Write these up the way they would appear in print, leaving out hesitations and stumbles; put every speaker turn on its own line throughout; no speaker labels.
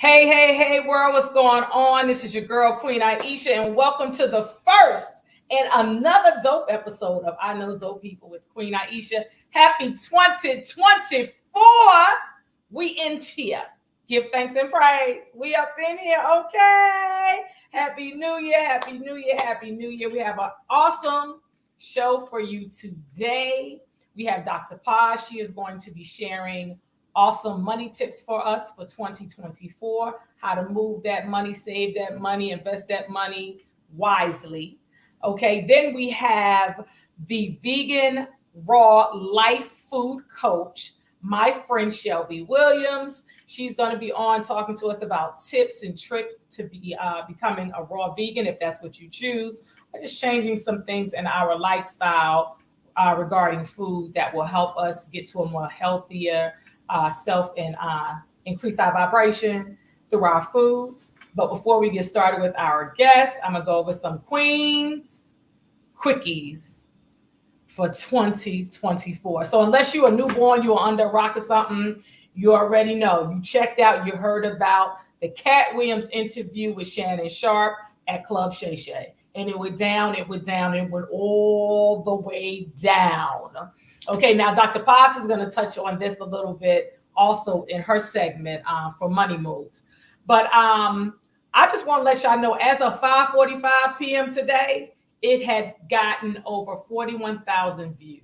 Hey, world, what's going on? This is your girl, Queen Aishah, and welcome to the first and another dope episode of I Know Dope People with Queen Aishah. Happy 2024. We in here. Give thanks and praise. We up in here, okay? Happy New Year, Happy New Year, Happy New Year. We have an awesome show for you today. We have Dr. Paz. She is going to be sharing awesome money tips for us for 2024, how to move that money, save that money, invest that money wisely. Okay, then we have the vegan raw life food coach, my friend Shelbee Williams. She's going to be on talking to us about tips and tricks to be becoming a raw vegan, if that's what you choose, or just changing some things in our lifestyle regarding food that will help us get to a more healthier self and increase our vibration through our foods. But before we get started with our guests, I'm gonna go over some Queens quickies for 2024. So unless you're a newborn, you're under a rock or something, you already know. You checked out, you heard about the Cat Williams interview with Shannon Sharp at Club Shay Shay. And it went down, it went all the way down. Okay, now Dr. Paz is going to touch on this a little bit also in her segment for Money Moves. But I just want to let y'all know, as of 5:45 p.m. today, it had gotten over 41,000 views.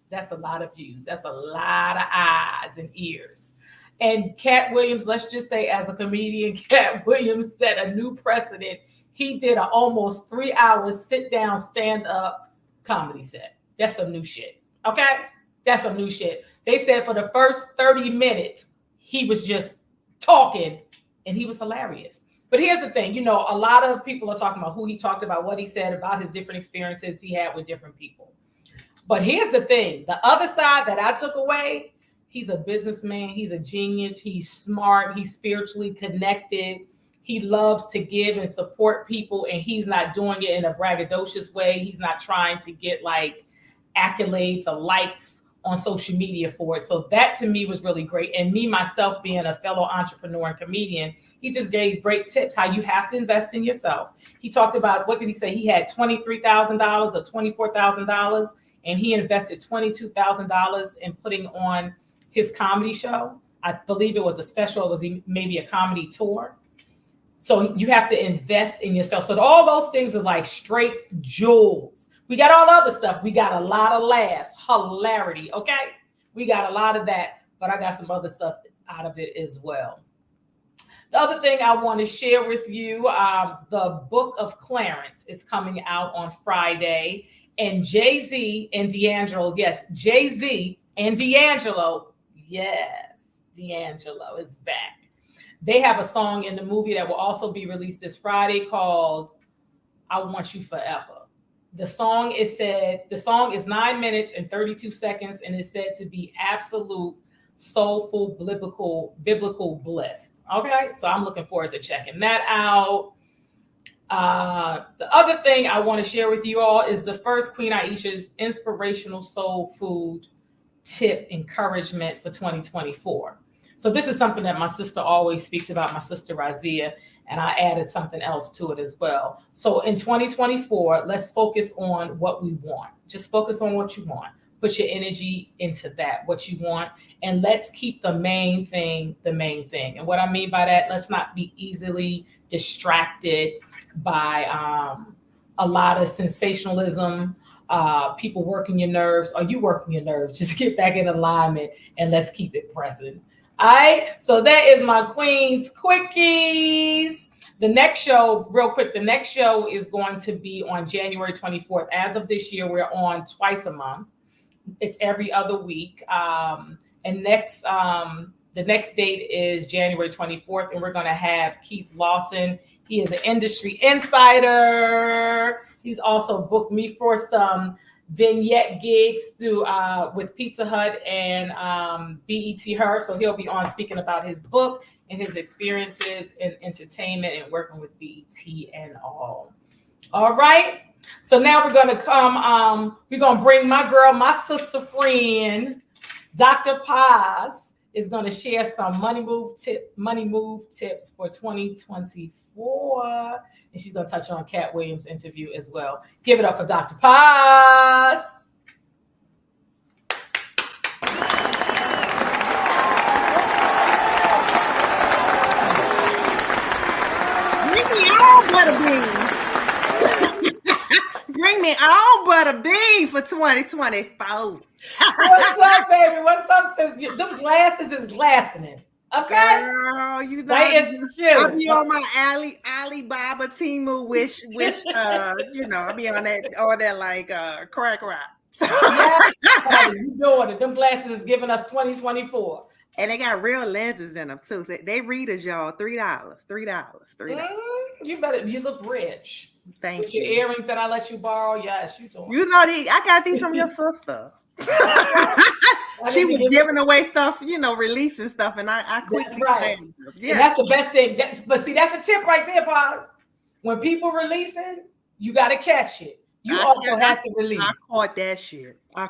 That's a lot of views. That's a lot of eyes and ears. And Cat Williams, let's just say as a comedian, Cat Williams set a new precedent. He did an almost 3 hours sit down, stand up comedy set. That's some new shit. Okay, that's some new shit. They said for the first 30 minutes, he was just talking and he was hilarious. But here's the thing, you know, a lot of people are talking about who he talked about, what he said about his different experiences he had with different people. But here's the thing, the other side that I took away, he's a businessman, he's a genius, he's smart, he's spiritually connected. He loves to give and support people, and he's not doing it in a braggadocious way. He's not trying to get like accolades or likes on social media for it. So that to me was really great. And me, myself, being a fellow entrepreneur and comedian, he just gave great tips how you have to invest in yourself. He talked about, what did he say? He had $23,000 or $24,000, and he invested $22,000 in putting on his comedy show. I believe it was a special, it was maybe a comedy tour. So you have to invest in yourself. So all those things are like straight jewels. We got all the other stuff. We got a lot of laughs, hilarity, okay? We got a lot of that, but I got some other stuff out of it as well. The other thing I want to share with you, the Book of Clarence is coming out on Friday. And Jay-Z and D'Angelo, yes, Jay-Z and D'Angelo, yes, D'Angelo is back. They have a song in the movie that will also be released this Friday called I Want You Forever. The song is 9 minutes and 32 seconds, and is said to be absolute soulful, biblical bliss. Okay, so I'm looking forward to checking that out. The other thing I want to share with you all is the first Queen Aishah's inspirational soul food tip encouragement for 2024. So this is something that my sister always speaks about, my sister Razia, and I added something else to it as well. So in 2024, let's focus on what we want. Just focus on what you want. Put your energy into that, what you want. And let's keep the main thing the main thing. And what I mean by that, let's not be easily distracted by a lot of sensationalism, people working your nerves. Are you working your nerves? Just get back in alignment and let's keep it pressing. All right. So that is my Queen's Quickies. The next show, real quick, the next show is going to be on January 24th. As of this year, we're on twice a month. It's every other week. And the next date is January 24th, and we're going to have Keith Lawson. He is an industry insider. He's also booked me for some vignette gigs through with Pizza Hut and BET Her. So he'll be on speaking about his book and his experiences in entertainment and working with BET and all. All right. So now we're going to come, we're going to bring my girl, my sister friend, Dr. Paz is going to share some money move tips for 2024. And she's going to touch on Cat Williams' interview as well. Give it up for Dr. Paz.
Bring me all but a bean for 2024.
What's up, baby? What's up, sis? Them glasses is glassing. Okay?
Girl, you know,
I'll
be on my Alibaba Temu wish, you know, I'll be on that like crack rock.
Yeah, you doing it. Them glasses is giving us 2024.
And they got real lenses in them too. They read us, y'all, $3.
You look rich.
Thank
with
you.
Your earrings that I let you borrow. Yes, you doing.
You know I got these from your sister. She was giving away stuff, you know, releasing stuff, and I quickly.
That's right. Yeah, that's the best thing. But see, that's a tip right there, Paz. When people releasing, you got to catch it. You also have to release.
I caught that shit.
So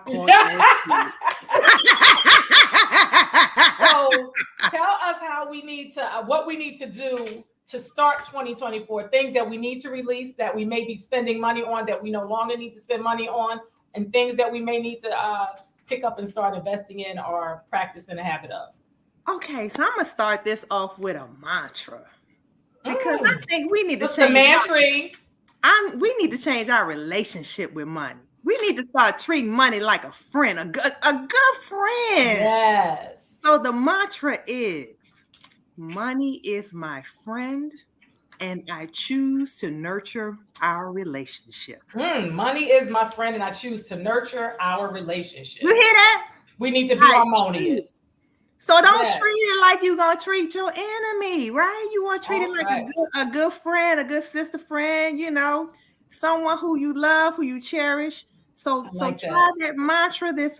tell us how we need to, what we need to do to start 2024. Things that we need to release, that we may be spending money on, that we no longer need to spend money on, and things that we may need to pick up and start investing in or practicing a habit of.
Okay, so I'm gonna start this off with a mantra because I think we need to change
the mantra.
We need to change our relationship with money. We need to start treating money like a friend, a good friend.
Yes.
So the mantra is, money is my friend, and I choose to nurture our relationship.
Money is my friend, and I choose to nurture our relationship.
You hear that?
We need to be harmonious.
So don't treat it like you're going to treat your enemy, right? You want to treat it like a good friend, a good sister friend, you know, someone who you love, who you cherish. So try that mantra this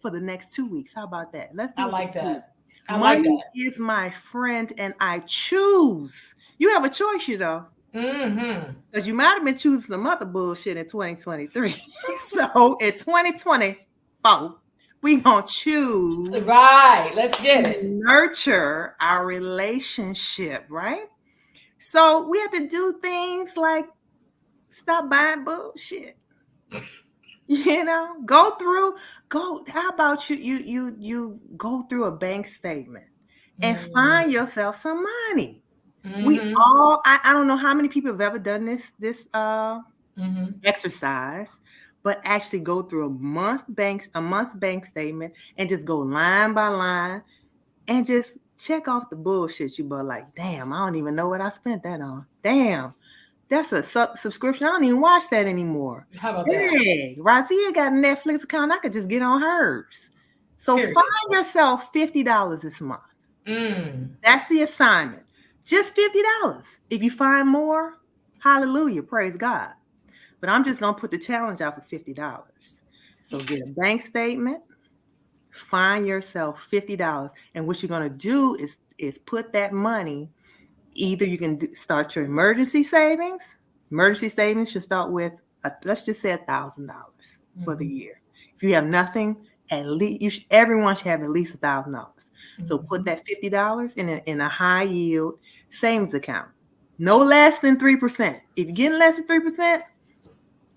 for the next 2 weeks. How about that? Let's do it.
I like that.
Money is my friend, and I choose. You have a choice, you know. Because you might have been choosing some other bullshit in 2023. So in 2024, we gonna choose.
Right. Let's get it.
Nurture our relationship, right? So we have to do things like stop buying bullshit. You know, how about you go through a bank statement and find yourself some money. We all, I don't know how many people have ever done this exercise, but actually go through a month's bank statement and just go line by line and just check off the bullshit. You but like, damn, I don't even know what I spent that on. Damn. That's a subscription. I don't even watch that anymore.
How about that?
Razia got a Netflix account. I could just get on hers. So find yourself $50 this month. That's the assignment. Just $50. If you find more, hallelujah, praise God. But I'm just going to put the challenge out for $50. So get a bank statement. Find yourself $50. And what you're going to do is put that money. Either you can start your emergency savings. Emergency savings should start with, let's just say $1,000 for the year. If you have nothing, at least everyone should have at least $1,000. So put that $50 in a high yield savings account. No less than 3%. If you're getting less than 3%,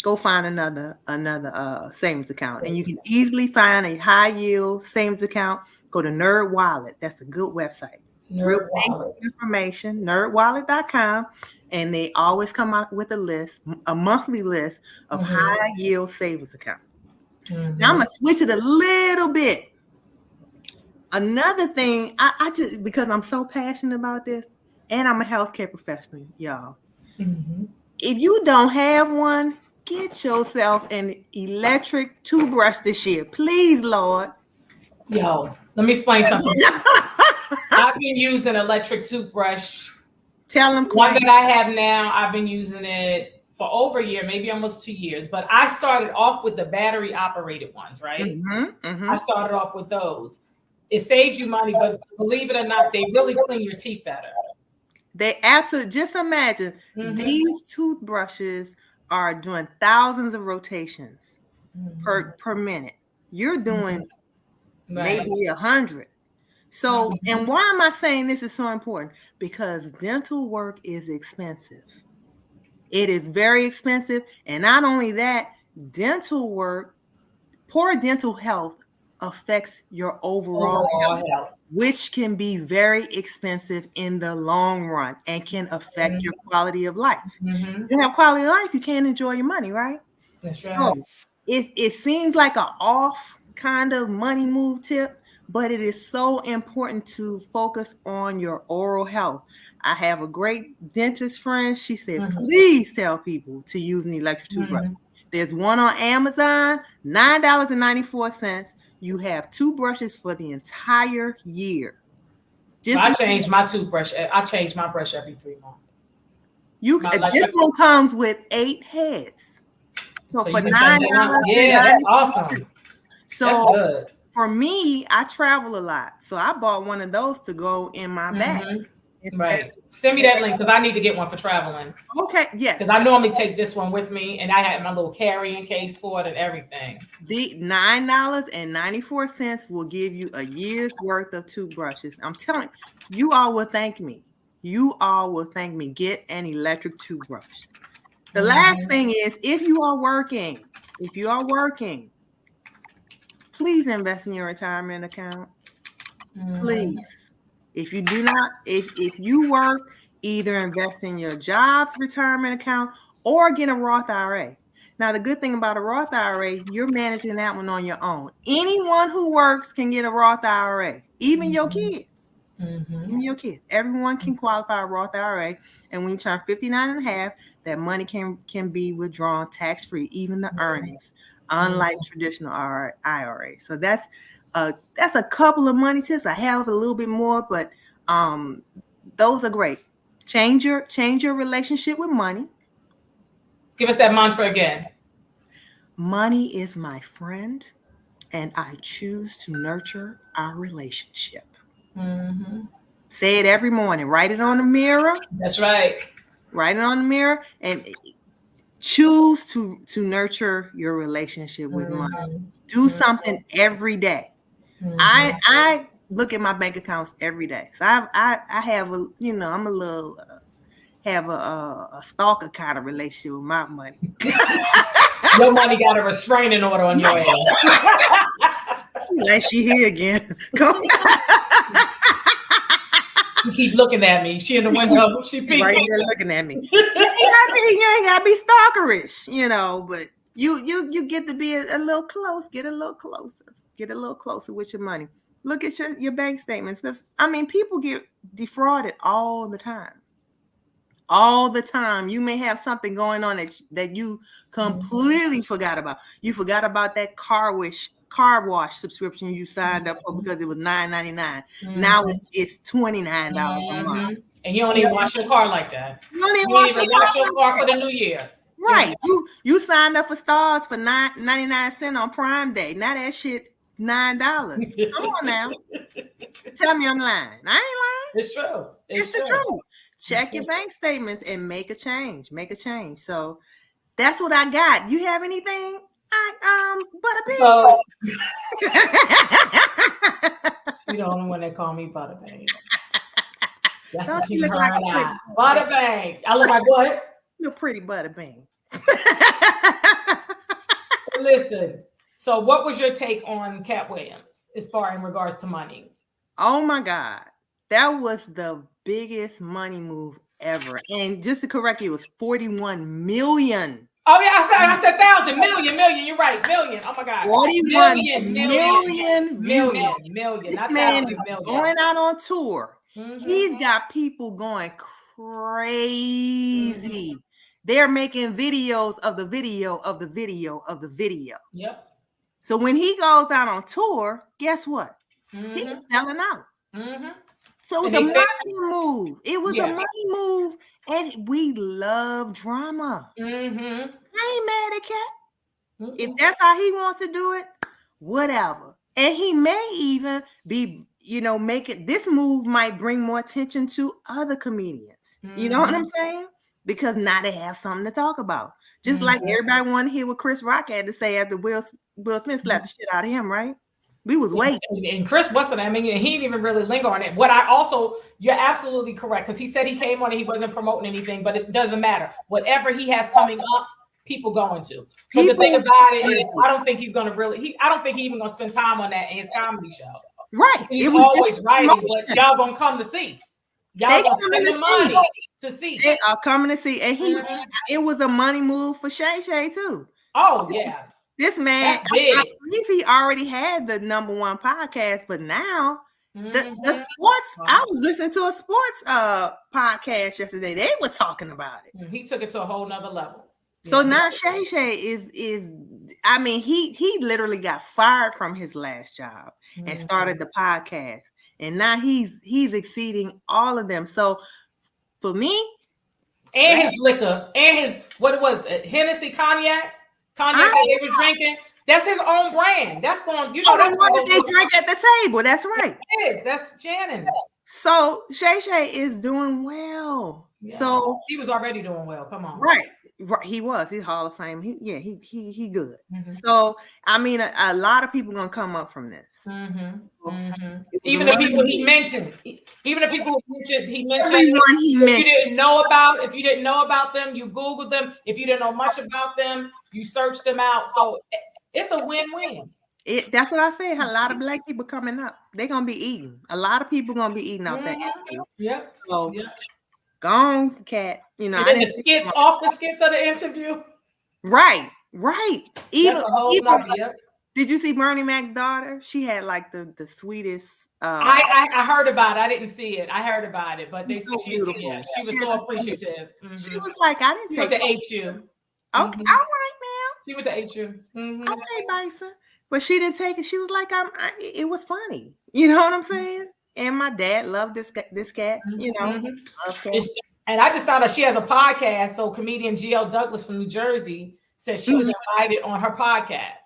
go find another savings account. And you can easily find a high yield savings account. Go to Nerd Wallet. That's a good website.
Nerd Wallet.
Information, nerdwallet.com. And they always come out with a monthly list of high yield savings accounts. Now I'm going to switch it a little bit. Another thing, I just, because I'm so passionate about this, and I'm a healthcare professional, y'all. If you don't have one, get yourself an electric toothbrush this year. Please, Lord.
Yo, let me explain something. I've been using electric toothbrush.
Tell them.
One that I have now, I've been using it for over a year, maybe almost 2 years. But I started off with the battery operated ones, right? I started off with those. It saves you money, but believe it or not, they really clean your teeth better.
They absolutely, just imagine these toothbrushes are doing thousands of rotations per minute. You're doing maybe 100. So, and why am I saying this is so important? Because dental work is expensive. It is very expensive. And not only that, dental work, poor dental health affects your overall health, which can be very expensive in the long run and can affect your quality of life. If you have quality of life, you can't enjoy your money, right?
That's right.
So it seems like an off kind of money move tip, but it is so important to focus on your oral health. I have a great dentist friend. She said, please tell people to use an electric toothbrush. There's one on Amazon, $9.94. You have 2 brushes for the entire year.
I change my toothbrush. I change my brush every 3 months.
This one comes with 8 heads. So for $9,
that's awesome.
So
that's good.
For me, I travel a lot. So I bought one of those to go in my bag.
Right. Send me that link because I need to get one for traveling.
Okay. Yes.
Because I normally take this one with me, and I had my little carrying case for it and everything.
The $9.94 will give you a year's worth of toothbrushes. I'm telling you, you all will thank me. You all will thank me. Get an electric toothbrush. The last thing is, if you are working, please invest in your retirement account. Please. If you do not, if you work, either invest in your job's retirement account or get a Roth IRA. Now, the good thing about a Roth IRA, you're managing that one on your own. Anyone who works can get a Roth IRA, even your kids. Even your kids. Everyone can qualify a Roth IRA. And when you turn 59 and a half, that money can be withdrawn tax-free, even the earnings, unlike traditional IRA. So that's a couple of money tips. I have a little bit more, but those are great. Change your relationship with money.
Give us that mantra again.
Money is my friend, and I choose to nurture our relationship. Say it every morning. Write it on the mirror.
That's right.
Write it on the mirror and choose to nurture your relationship with money. Do something every day. I look at my bank accounts every day. So I have a, I'm a little have a stalker kind of relationship with my money.
Your money got a restraining order on your head.
Like she here again. Come.
She keeps looking at me. She in the window. She peeking.
Right there looking at me. You ain't gotta be stalkerish, but you get to be a little close. Get a little closer with your money. Look at your bank statements, because people get defrauded all the time. All the time. You may have something going on that you completely forgot about. You forgot about that car wash subscription you signed up for because it was $9.99. Now it's $29 a month.
And you don't even wash your car like that.
You don't even
wash your car for the new year.
Right. You signed up for stars for 99 cents on Prime Day. Now that shit $9. Come on now. Tell me I'm lying. I ain't lying.
It's true.
It's the truth. Check your bank statements and make a change. So that's what I got. You have anything? Butterbean.
So, you're the only one that call me Butterbean. That's
Don't you look like a
Butterbean. I look like what?
You're pretty Butterbean.
Listen. So, what was your take on Cat Williams as far in regards to money?
Oh my God, that was the biggest money move ever. And just to correct you, it was 41 million.
Oh yeah, I said thousand, million. You're right, million. Oh my God,
41 million
million.
This
Not
man
thousand,
is
million.
going out on tour. He's got people going crazy. They're making videos of the video of the video of the video.
Yep.
So when he goes out on tour, guess what? He's selling out. So it was a money move. It was a money move, and we love drama. I ain't mad at Cat. If that's how he wants to do it, whatever. And he may even be, make it. This move might bring more attention to other comedians. You know what I'm saying? Because now they have something to talk about. Just like everybody wanted to hear what Chris Rock had to say after Will Smith slapped the shit out of him, right? We was waiting.
And Chris wasn't, he didn't even really linger on it. You're absolutely correct, because he said he came on and he wasn't promoting anything, but it doesn't matter. Whatever he has coming up, people going to. But the thing about it is, I don't think he's going to I don't think he's even going to spend time on that in his comedy show.
Right.
He's always writing, but y'all going to come to see. Y'all going to spend the money to see.
They are coming to see. And it was a money move for Shay too.
Oh, yeah.
This man, I believe he already had the #1 podcast, but now the sports, I was listening to a sports podcast yesterday. They were talking about it.
He took it to a whole nother level.
So now Shay is he literally got fired from his last job and started the podcast. And now he's exceeding all of them. So for me,
and his liquor, and his Hennessy cognac that they was drinking. That's his own brand. That's going.
The one that they drink at the table. That's right.
It is. That's Shannon's.
So Shay is doing well. Yeah. So
he was already doing well. Come on.
Right. He was. He's Hall of Fame. He good. So a lot of people gonna come up from this.
Even the people he mentioned. Even the people who he mentioned.
Everyone he mentioned.
If you didn't know about them, you Googled them. If you didn't know much about them, you searched them out. So it's a win-win.
That's what I said. A lot of black people coming up. They're gonna be eating. A lot of people gonna be eating out that.
Yep.
So gone, Cat.
And then the skits of the interview.
Right. Even did you see Bernie Mac's daughter? She had like the sweetest.
I heard about it. I didn't see it. I heard about it, but they said she was so appreciative.
She was like, I didn't take
the HU.
Okay, all right, ma'am.
She was the HU.
Okay, Bison. But she didn't take it. She was like, it was funny. You know what I'm saying? And my dad loved this cat. Okay.
And I just found out she has a podcast. So comedian GL Douglas from New Jersey said she was invited on her podcast.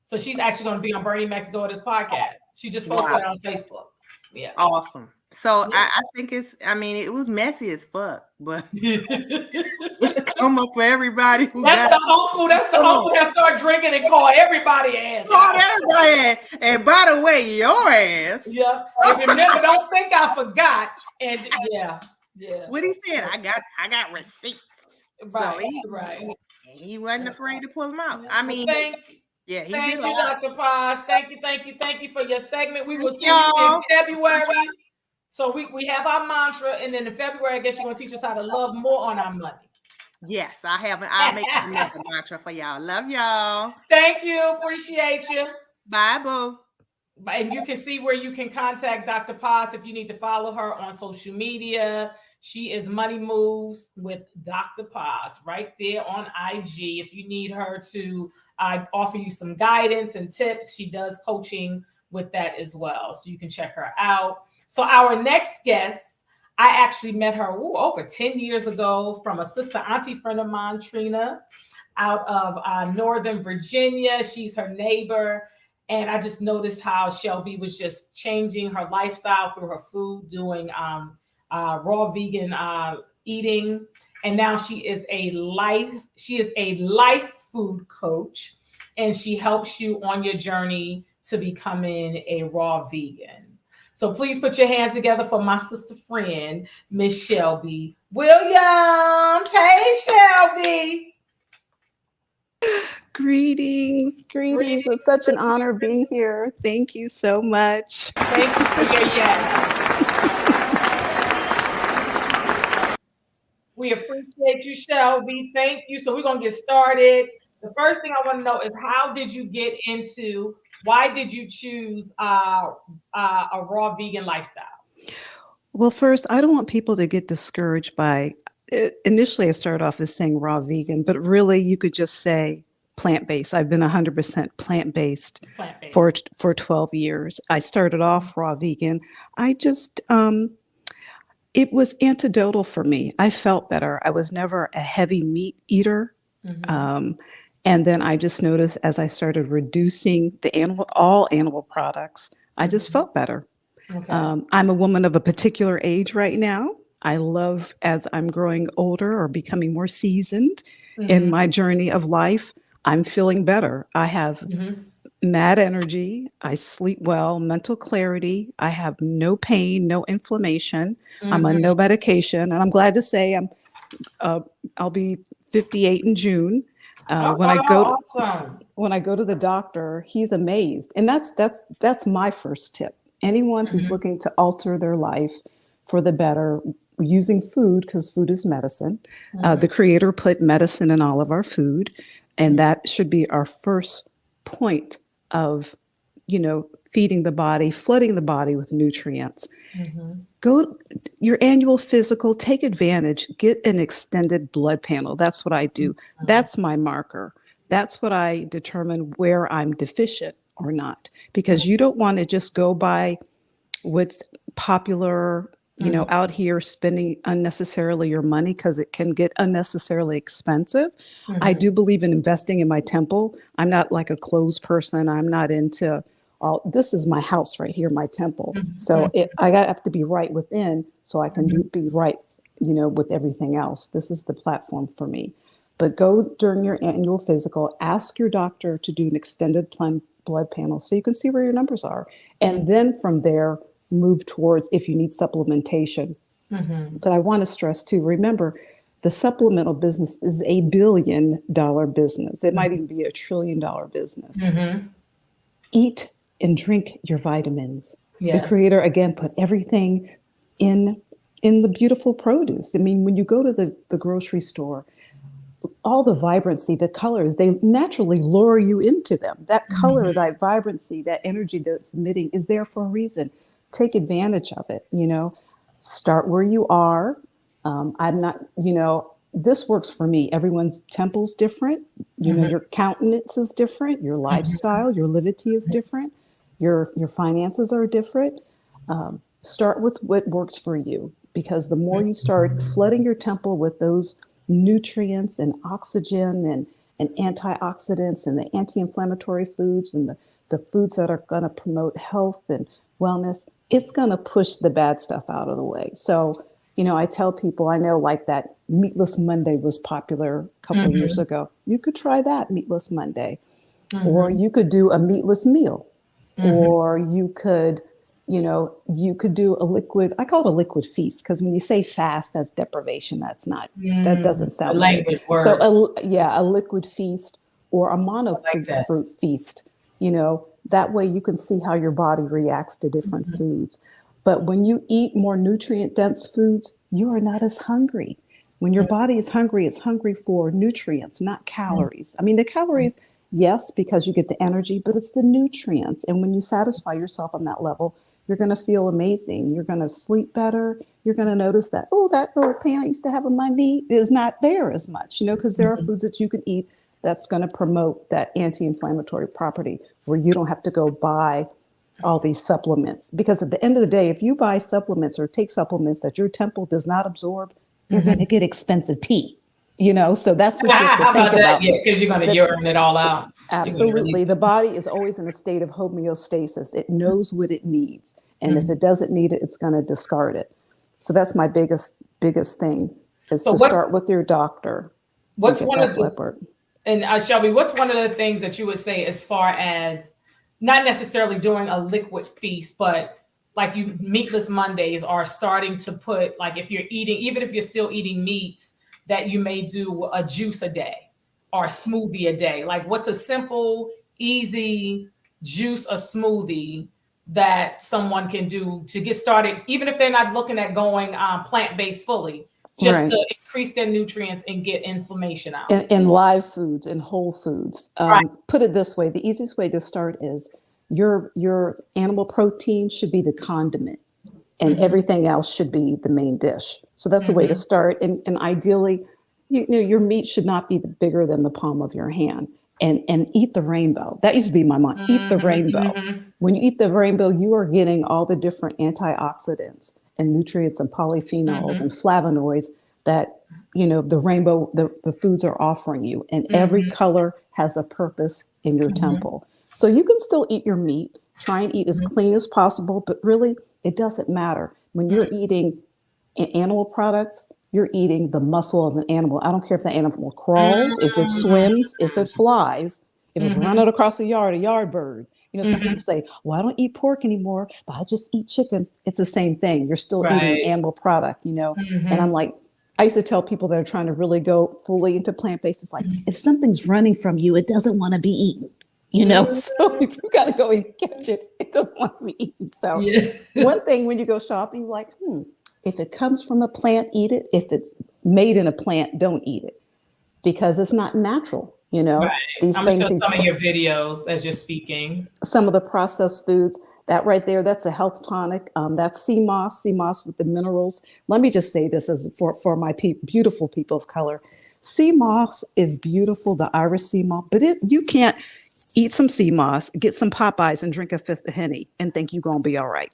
So she's actually going to be on Bernie Mac's daughter's podcast. She just posted it on Facebook. Yeah.
Awesome. So I think it was messy as fuck, but it's come up for everybody.
That's the uncle that started drinking and called everybody ass.
And by the way, your ass.
Yeah. And remember, don't think I forgot. And yeah.
What he said, I got receipts.
Right.
So he wasn't afraid to pull them out.
Thank you, Dr. Paz. Thank you for your segment. We will see you in February. So we have our mantra, and then in February, I guess you're going to teach us how to love more on our money.
Yes, I'll make another mantra for y'all. Love y'all.
Thank you. Appreciate you.
Bye, boo.
And you can see where you can contact Dr. Paz if you need to follow her on social media. She is Money Moves with Dr. Paz right there on IG. If you need her to offer you some guidance and tips, she does coaching with that as well. So you can check her out. So our next guest, I actually met her over 10 years ago from a sister auntie friend of mine, Trina, out of Northern Virginia. She's her neighbor. And I just noticed how Shelbee was just changing her lifestyle through her food, doing raw vegan eating. And now she is a life food coach, and she helps you on your journey to becoming a raw vegan. So please put your hands together for my sister friend, Miss Shelbee Williams. Hey, Shelbee.
Greetings. It's such an honor being here. Thank you so much.
Thank you for your yes. We appreciate you, Shelbee. Thank you. So we're going to get started. The first thing I want to know is, how did you get into, why did you choose a raw vegan lifestyle?
Well, first, I don't want people to get discouraged by it. Initially, I started off as saying raw vegan, but really you could just say plant-based. I've been 100% plant-based for 12 years. I started off raw vegan. I just, it was antidotal for me. I felt better. I was never a heavy meat eater. And then I just noticed as I started reducing all animal products, I just felt better. Okay. I'm a woman of a particular age right now. I love, as I'm growing older or becoming more seasoned in my journey of life, I'm feeling better. I have mad energy. I sleep well, mental clarity. I have no pain, no inflammation. I'm on no medication. And I'm glad to say I'll be 58 in June. When I go to the doctor, he's amazed. And that's my first tip. Anyone who's looking to alter their life for the better using food, because food is medicine. The Creator put medicine in all of our food, and that should be our first point of, feeding the body, flooding the body with nutrients. Go your annual physical, take advantage, get an extended blood panel. That's what I do. That's my marker. That's what I determine where I'm deficient or not, because you don't want to just go by what's popular, out here spending unnecessarily your money, because it can get unnecessarily expensive. I do believe in investing in my temple. I'm not like a clothes person. I'm not into this is my house right here, my temple. So I have to be right within so I can be right, with everything else. This is the platform for me. But go during your annual physical, ask your doctor to do an extended blood panel so you can see where your numbers are. And then from there, move towards if you need supplementation. But I want to stress too, remember, the supplemental business is $1 billion business. It might even be $1 trillion business. Eat and drink your vitamins. The Creator, again, put everything in the beautiful produce. I mean, when you go to the grocery store, all the vibrancy, the colors, they naturally lure you into them. That color, that vibrancy, that energy that's emitting is there for a reason. Take advantage of it, Start where you are. I'm not, this works for me. Everyone's temple's different. Your countenance is different. Your lifestyle, your livity is different. Your finances are different. Start with what works for you, because the more you start flooding your temple with those nutrients and oxygen and antioxidants and the anti-inflammatory foods and the foods that are going to promote health and wellness, it's going to push the bad stuff out of the way. So, I tell people, I know like that Meatless Monday was popular a couple of years ago. You could try that Meatless Monday, or you could do a meatless meal, or you could do a liquid, I call it a liquid feast, because when you say fast, that's deprivation. That's not, that doesn't sound
language
good.
word.
So a liquid feast or a fruit feast, that way you can see how your body reacts to different foods. But when you eat more nutrient dense foods, you are not as hungry. When your body is hungry, it's hungry for nutrients, not calories. I mean, the calories, yes, because you get the energy, but it's the nutrients. And when you satisfy yourself on that level, you're going to feel amazing. You're going to sleep better. You're going to notice that, that little pain I used to have in my knee is not there as much, because there are foods that you can eat that's going to promote that anti-inflammatory property, where you don't have to go buy all these supplements. Because at the end of the day, if you buy supplements or take supplements that your temple does not absorb, you're going to get expensive pee. So that's what you have to think about.
Yeah, because you're going to urine it all out.
Absolutely. The body is always in a state of homeostasis. It knows what it needs. And if it doesn't need it, it's going to discard it. So that's my biggest thing, is to start with your doctor.
What's one of the, and Shelbee, what's one of the things that you would say as far as not necessarily doing a liquid feast, but like Meatless Mondays are starting to put, like if you're eating, even if you're still eating meats, that you may do a juice a day. or smoothie a day? Like, what's a simple, easy juice or smoothie that someone can do to get started, even if they're not looking at going plant-based fully, just to increase their nutrients and get inflammation out?
In live foods and whole foods. Put it this way, the easiest way to start is your animal protein should be the condiment, and everything else should be the main dish. So that's a way to start. And ideally, your meat should not be bigger than the palm of your hand. And eat the rainbow. That used to be my mom. Eat the rainbow. When you eat the rainbow, you are getting all the different antioxidants and nutrients and polyphenols and flavonoids that, the rainbow, the foods are offering you. And every color has a purpose in your temple. So you can still eat your meat, try and eat as clean as possible, but really it doesn't matter. When you're eating animal products, you're eating the muscle of an animal. I don't care if the animal crawls, if it swims, if it flies, if it's running across a yard bird. Some people say, well, I don't eat pork anymore, but I just eat chicken. It's the same thing. You're still eating animal product, And I'm like, I used to tell people that are trying to really go fully into plant-based, it's like, if something's running from you, it doesn't want to be eaten. So if you got to go and catch it, it doesn't want to be eaten. So one thing when you go shopping, you're like, if it comes from a plant, eat it. If it's made in a plant, don't eat it, because it's not natural. These
I'm
things.
Show some of your videos as you're speaking. Some
of the processed foods, that right there, that's a health tonic. That's sea moss with the minerals. Let me just say this as for my beautiful people of color. Sea moss is beautiful, the Irish sea moss, but you can't eat some sea moss, get some Popeyes, and drink a fifth of Henny and think you're gonna be all right.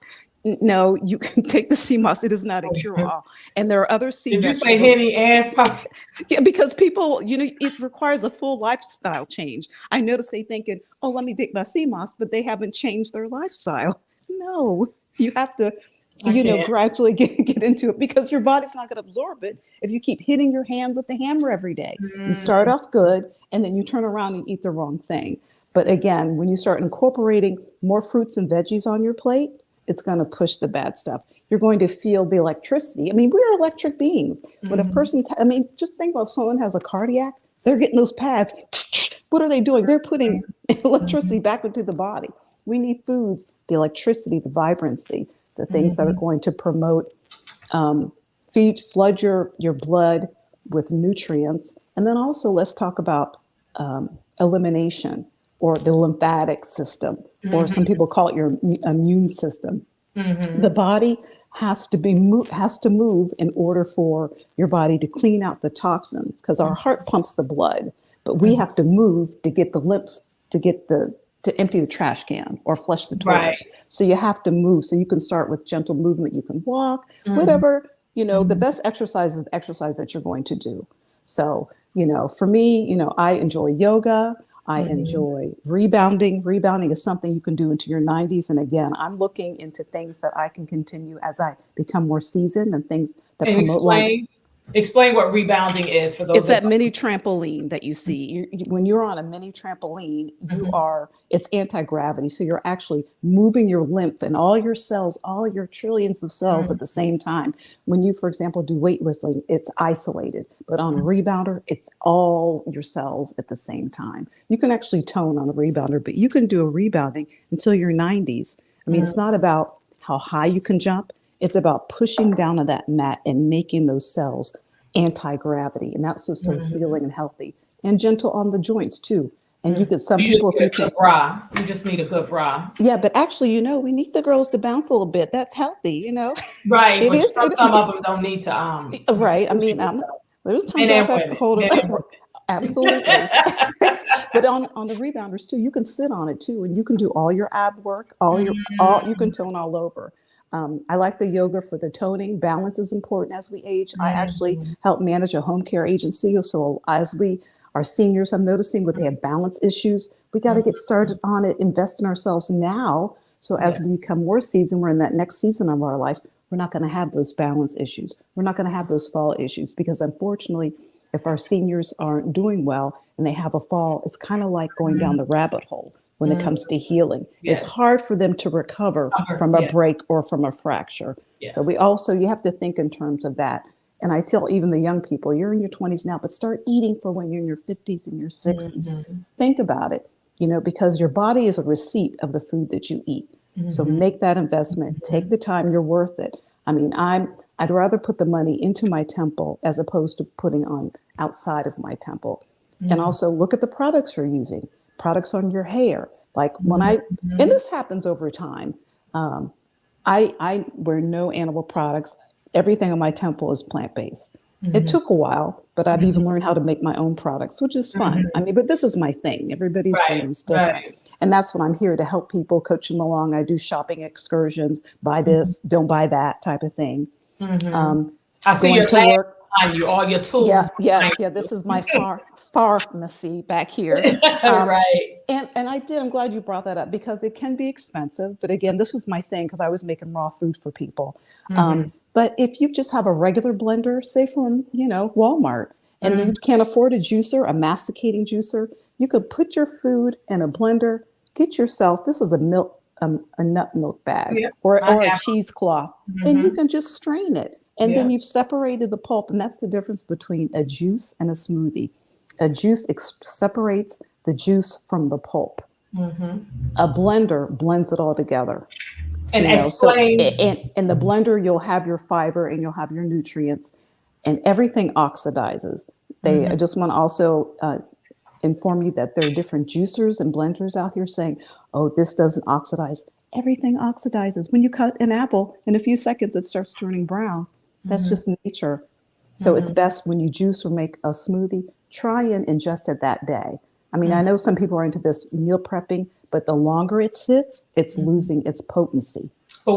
No, you can take the sea moss. It is not a cure-all. And there are other sea
Did you say Henny and Popeyes?
Yeah, because people, it requires a full lifestyle change. I noticed they thinking, oh, let me take my sea moss, but they haven't changed their lifestyle. No, you have to, gradually get into it, because your body's not going to absorb it if you keep hitting your hand with the hammer every day. You start off good, and then you turn around and eat the wrong thing. But again, when you start incorporating more fruits and veggies on your plate, it's going to push the bad stuff. You're going to feel the electricity. I mean, we're electric beings. When a person's, just think about if someone has a cardiac, they're getting those pads. What are they doing? They're putting electricity back into the body. We need foods, the electricity, the vibrancy, the things that are going to promote, flood your blood with nutrients. And then also let's talk about elimination, or the lymphatic system, or some people call it your immune system. The body has to move in order for your body to clean out the toxins, because our heart pumps the blood, but we have to move to get the lymphs, to empty the trash can or flush the toilet. Right. So you have to move. So you can start with gentle movement. You can walk, whatever, the best exercise is the exercise that you're going to do. So, for me, I enjoy yoga. I enjoy rebounding. Rebounding is something you can do into your 90s. And again, I'm looking into things that I can continue as I become more seasoned, and things that promote
Explain what rebounding is for those.
It's that mini trampoline that you see. When you're on a mini trampoline, it's anti-gravity. So you're actually moving your lymph and all your cells, all your trillions of cells at the same time. When you, for example, do weightlifting, it's isolated. But on a rebounder, it's all your cells at the same time. You can actually tone on a rebounder, but you can do a rebounding until your 90s. I mean, it's not about how high you can jump. It's about pushing down on that mat and making those cells anti-gravity. And that's so healing and healthy, and gentle on the joints too. And you could, people, if you can,
bra, you just need a good bra.
Yeah, but actually, we need the girls to bounce a little bit. That's healthy,
Right. It is. Some of them don't need to.
Right. I mean, there's times I've had to hold it. Absolutely. But on the rebounders too, you can sit on it too, and you can do all your ab work, you can tone all over. I like the yoga for the toning. Balance is important as we age. I actually help manage a home care agency. So as we are seniors, I'm noticing when they have balance issues, we got to get started on it, invest in ourselves now. So as we become more seasoned, we're in that next season of our life, we're not going to have those balance issues. We're not going to have those fall issues, because unfortunately, if our seniors aren't doing well and they have a fall, it's kind of like going down the rabbit hole. When it comes to healing, it's hard for them to recover from a break or from a fracture. So you have to think in terms of that. And I tell even the young people, you're in your 20s now, but start eating for when you're in your 50s and your 60s. Think about it, because your body is a receipt of the food that you eat. So make that investment, take the time, you're worth it. I mean, I'd rather put the money into my temple as opposed to putting on outside of my temple. And also look at the products you're using, products on your hair. Like when and this happens over time. I wear no animal products. Everything on my temple is plant-based. It took a while, but I've even learned how to make my own products, which is fun. I mean, but this is my thing. Everybody's journey is different. Right. And that's what I'm here to help people, coach them along. I do shopping excursions, buy this, don't buy that type of thing.
I see your to work. Behind you, all your tools.
Yeah. This is my pharmacy back here.
Right.
And I'm glad you brought that up because it can be expensive. But again, this was my thing because I was making raw food for people. But if you just have a regular blender, say from, Walmart, and you can't afford a juicer, a masticating juicer, you could put your food in a blender, get yourself, this is a nut milk bag or a cheesecloth, and you can just strain it. And then you've separated the pulp. And that's the difference between a juice and a smoothie. A juice separates the juice from the pulp. A blender blends it all together.
And explain.
In the blender, you'll have your fiber and you'll have your nutrients, and everything oxidizes. I just want to also inform you that there are different juicers and blenders out here saying, oh, this doesn't oxidize. Everything oxidizes. When you cut an apple, in a few seconds, it starts turning brown. That's just nature. So it's best when you juice or make a smoothie, try and ingest it that day. I mean, I know some people are into this meal prepping, but the longer it sits, it's losing its potency.
But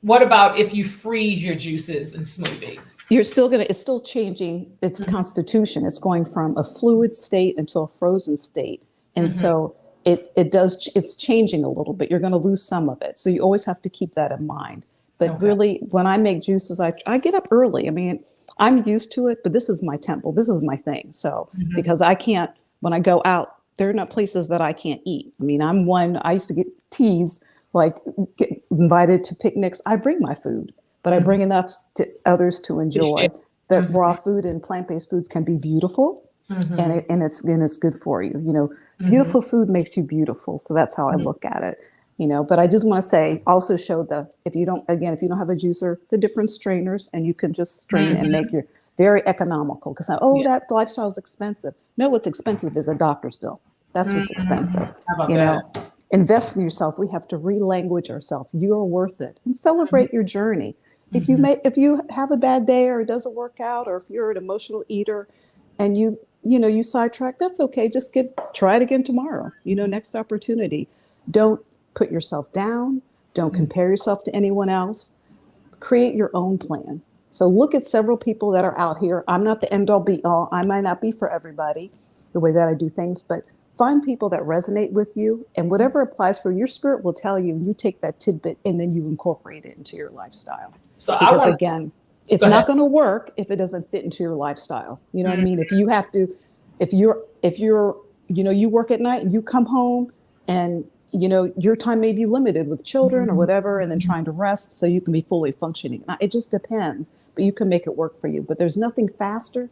what about if you freeze your juices and smoothies?
It's still changing its constitution. It's going from a fluid state into a frozen state. And so it's changing a little bit. You're going to lose some of it. So you always have to keep that in mind. But really, when I make juices, I get up early. I mean, I'm used to it, but this is my temple. This is my thing. So because I can't, when I go out, there are not places that I can't eat. I mean, I used to get teased, like get invited to picnics. I bring my food, but I bring enough to others to enjoy. That raw food and plant-based foods can be beautiful, and it's good for you. Beautiful food makes you beautiful. So that's how I look at it. But I just want to say, also show if you don't have a juicer, the different strainers, and you can just strain and make your very economical. Because that lifestyle is expensive. No, what's expensive is a doctor's bill. That's what's expensive.
How about that?
Invest in yourself. We have to re-language ourselves. You are worth it, and celebrate your journey. If you have a bad day or it doesn't work out, or if you're an emotional eater, and you sidetrack, that's okay. Just try it again tomorrow. Next opportunity. Don't put yourself down. Don't compare yourself to anyone else. Create your own plan. So look at several people that are out here. I'm not the end all be all. I might not be for everybody the way that I do things, but find people that resonate with you, and whatever applies for your spirit will tell you, and you take that tidbit and then you incorporate it into your lifestyle. So again, it's not going to work if it doesn't fit into your lifestyle. You know what I mean? If you're you work at night and you come home and your time may be limited with children or whatever, and then trying to rest so you can be fully functioning. Now, it just depends, but you can make it work for you. But there's nothing faster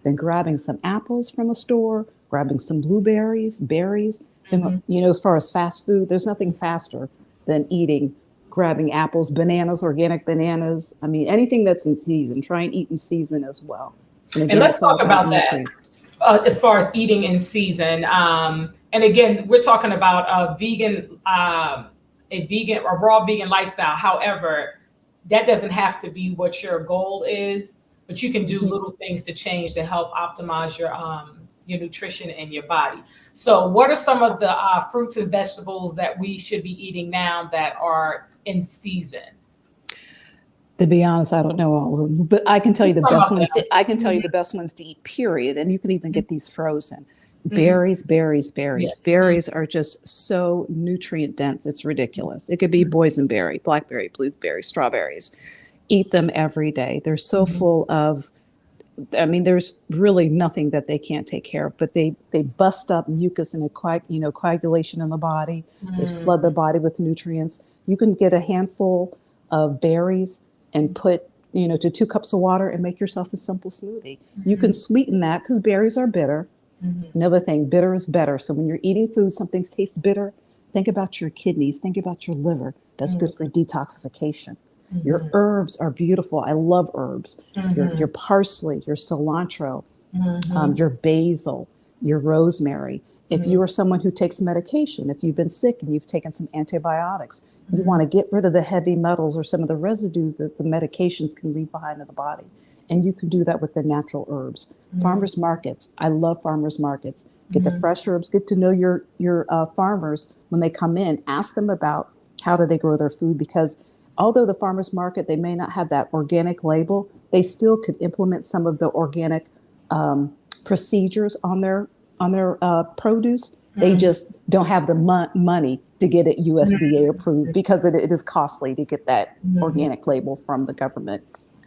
than grabbing some apples from a store, grabbing some blueberries, berries. As far as fast food, there's nothing faster than grabbing apples, bananas, organic bananas. I mean, anything that's in season, try and eat in season as well. And
let's talk about that as far as eating in season. And again, we're talking about a raw vegan lifestyle. However, that doesn't have to be what your goal is, but you can do little things to change to help optimize your nutrition and your body. So what are some of the fruits and vegetables that we should be eating now that are in season?
To be honest, I don't know all of them, but I can tell you the best ones. The best ones to eat, period. And you can even get these frozen. Berries. Yes. Berries are just so nutrient dense. It's ridiculous. It could be boysenberry, blackberry, blueberry, strawberries. Eat them every day. They're so full of, there's really nothing that they can't take care of, but they bust up mucus and coagulation in the body. They flood the body with nutrients. You can get a handful of berries and put to 2 cups of water and make yourself a simple smoothie. You can sweeten that because berries are bitter. Another thing, bitter is better. So when you're eating food, something tastes bitter, think about your kidneys, think about your liver. That's good for detoxification. Your herbs are beautiful. I love herbs. Your parsley, your cilantro, your basil, your rosemary. If you are someone who takes medication, if you've been sick and you've taken some antibiotics, you want to get rid of the heavy metals or some of the residue that the medications can leave behind in the body. And you can do that with the natural herbs. Farmers markets. I love farmers markets. Get the fresh herbs. Get to know your farmers when they come in. Ask them about how do they grow their food, because although the farmers market, they may not have that organic label, they still could implement some of the organic procedures on their produce. They just don't have the money to get it USDA approved because it is costly to get that organic label from the government.